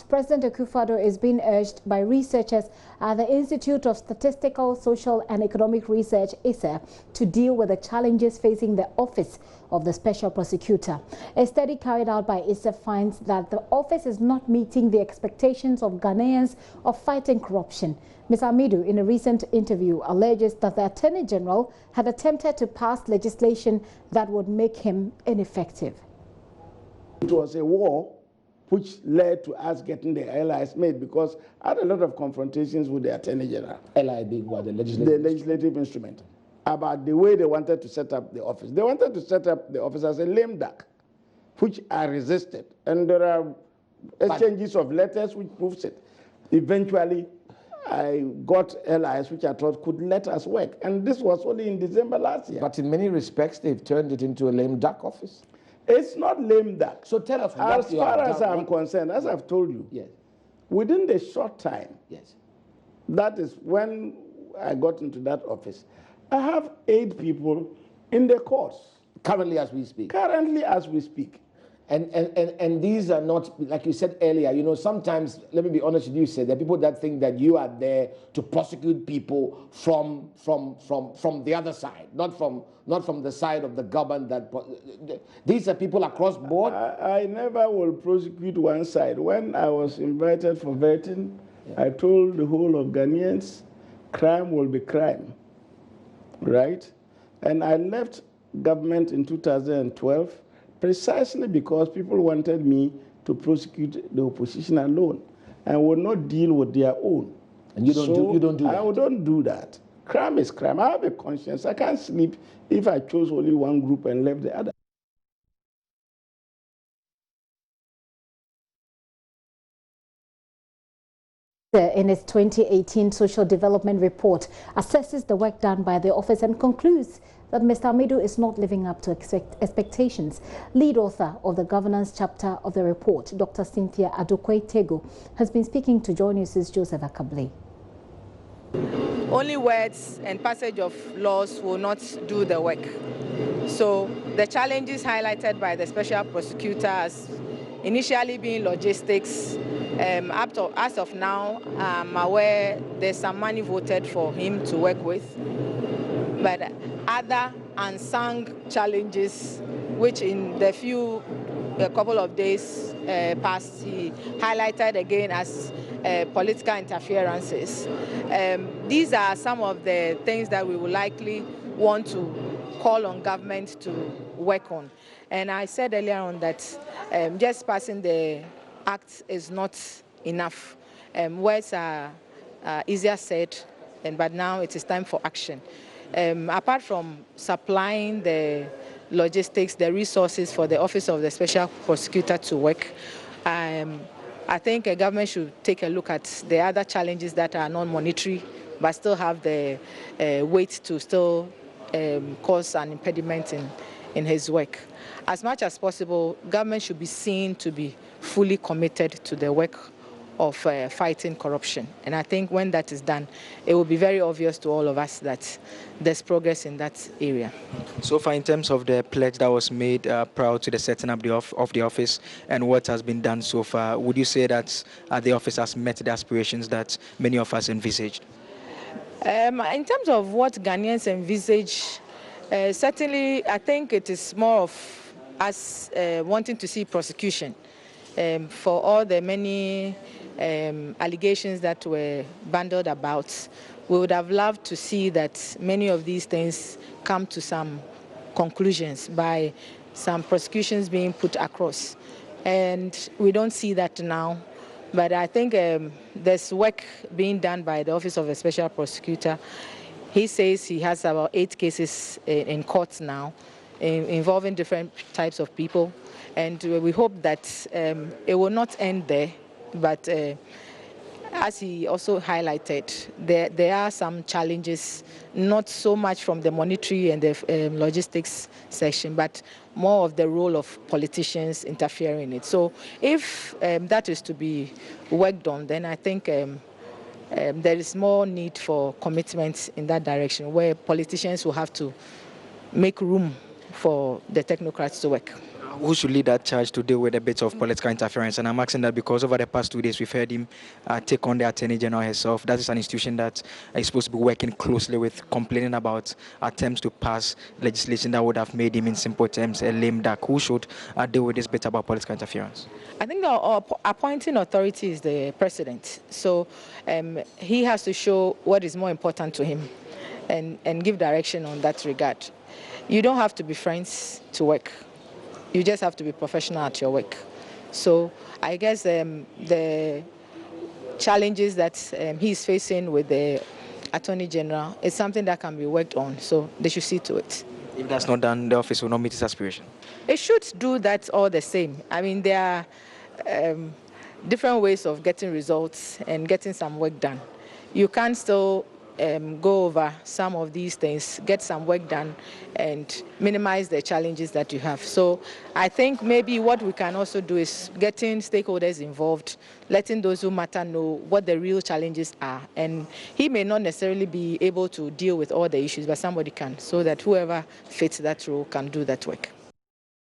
President Akufo-Addo is being urged by researchers at the Institute of Statistical, Social and Economic Research, ISSER, to deal with the challenges facing the office of the Special Prosecutor. A study carried out by ISSER finds that the office is not meeting the expectations of Ghanaians of fighting corruption. Ms. Amidu, in a recent interview, alleges that the Attorney General had attempted to pass legislation that would make him ineffective. It was a war which led to us getting the LIs made, because I had a lot of confrontations with the Attorney General. LI being what? The legislative instrument. About the way they wanted to set up the office. They wanted to set up the office as a lame duck, which I resisted. And there are exchanges of letters which proves it. Eventually, I got LIs which I thought could let us work. And this was only in December last year. But in many respects, they've turned it into a lame duck office. It's not lame duck. So tell us what as far as I'm concerned, as I've told you, yes, within the short time, yes, that is when I got into that office, I have 8 people in the courts. Currently as we speak? Currently as we speak. And these are not, like you said earlier, you know, sometimes, let me be honest with you, there are people that think that you are there to prosecute people from the other side, not from the side of the government. These are people across board. I never will prosecute one side. When I was invited for vetting, yeah, I told the whole of Ghanaians, crime will be crime, right? And I left government in 2012 precisely because people wanted me to prosecute the opposition alone and would not deal with their own. And you don't do that? I don't do that. Crime is crime. I have a conscience. I can't sleep if I chose only one group and left the other. In its 2018 Social Development Report, assesses the work done by the office and concludes that Mr. Amidu is not living up to expectations. Lead author of the governance chapter of the report, Dr. Cynthia Adokwe-Tego, has been speaking to JoyNews' Joseph Akable. Only words and passage of laws will not do the work. So the challenges highlighted by the Special Prosecutor as initially being logistics, as of now, I'm aware there's some money voted for him to work with. But other unsung challenges, which in the a couple of days past, he highlighted again as political interferences. These are some of the things that we will likely want to call on government to work on. And I said earlier on that just passing the act is not enough. Words are easier said, but now it is time for action. Apart from supplying the logistics, the resources for the Office of the Special Prosecutor to work, I think a government should take a look at the other challenges that are non-monetary, but still have the weight to still cause an impediment in his work. As much as possible, government should be seen to be fully committed to the work of fighting corruption. And I think when that is done, it will be very obvious to all of us that there's progress in that area. So far, in terms of the pledge that was made prior to the setting up of the office and what has been done so far, would you say that the office has met the aspirations that many of us envisaged? In terms of what Ghanaians envisage, certainly I think it is more of us wanting to see prosecution for all the many allegations that were bandied about. We would have loved to see that many of these things come to some conclusions by some prosecutions being put across. And we don't see that now. But I think there's work being done by the Office of the Special Prosecutor. He says he has about 8 cases in courts now involving different types of people. And we hope that it will not end there. But as he also highlighted, there are some challenges, not so much from the monetary and the logistics section, but more of the role of politicians interfering in it. So if that is to be worked on, then I think there is more need for commitment in that direction, where politicians will have to make room for the technocrats to work. Who should lead that charge to deal with a bit of political interference? And I'm asking that because over the past 2 days, we've heard him take on the Attorney General herself. That is an institution that is supposed to be working closely with, complaining about attempts to pass legislation that would have made him, in simple terms, a lame duck. Who should deal with this bit about political interference? I think the appointing authority is the president. So he has to show what is more important to him and give direction on that regard. You don't have to be friends to work. You just have to be professional at your work. So I guess the challenges that he's facing with the Attorney General is something that can be worked on. So they should see to it. If that's not done, the office will not meet its aspiration. It should do that all the same. I mean, there are different ways of getting results and getting some work done. You can still go over some of these things, get some work done, and minimize the challenges that you have. So I think maybe what we can also do is getting stakeholders involved, letting those who matter know what the real challenges are. And he may not necessarily be able to deal with all the issues, but somebody can, so that whoever fits that role can do that work.